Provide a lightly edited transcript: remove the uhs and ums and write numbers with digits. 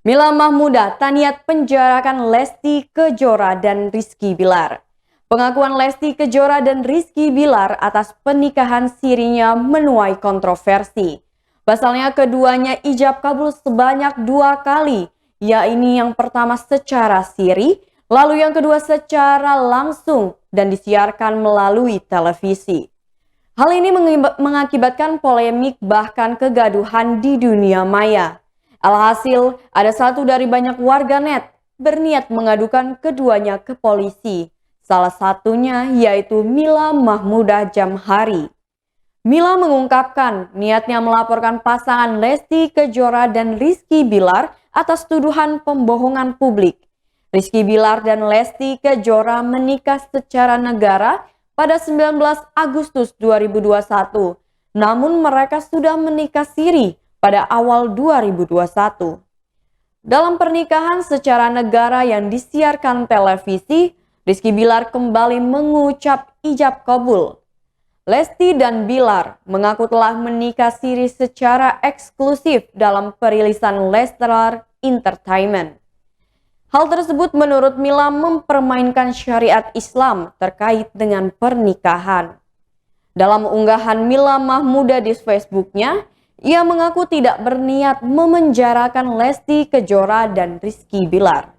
Mila Mahmuda tak niat penjarakan Lesti Kejora dan Rizky Bilar. Pengakuan Lesti Kejora dan Rizky Bilar atas pernikahan sirinya menuai kontroversi. Pasalnya keduanya ijab kabul sebanyak 2 kali, yakni yang pertama secara siri, lalu yang kedua secara langsung dan disiarkan melalui televisi. Hal ini mengakibatkan polemik bahkan kegaduhan di dunia maya. Alhasil, ada satu dari banyak warganet berniat mengadukan keduanya ke polisi. Salah satunya yaitu Mila Mahmuda Jamhari. Mila mengungkapkan niatnya melaporkan pasangan Lesti Kejora dan Rizky Bilar atas tuduhan pembohongan publik. Rizky Bilar dan Lesti Kejora menikah secara negara pada 19 Agustus 2021. Namun mereka sudah menikah siri pada awal 2021. Dalam pernikahan secara negara yang disiarkan televisi, Rizky Bilar kembali mengucap ijab kabul. Lesti dan Bilar mengaku telah menikah siri secara eksklusif dalam perilisan Leslar Entertainment. Hal tersebut menurut Mila mempermainkan syariat Islam terkait dengan pernikahan. Dalam unggahan Mila Mahmuda di Facebooknya, ia mengaku tidak berniat memenjarakan Lesti Kejora dan Rizky Bilar.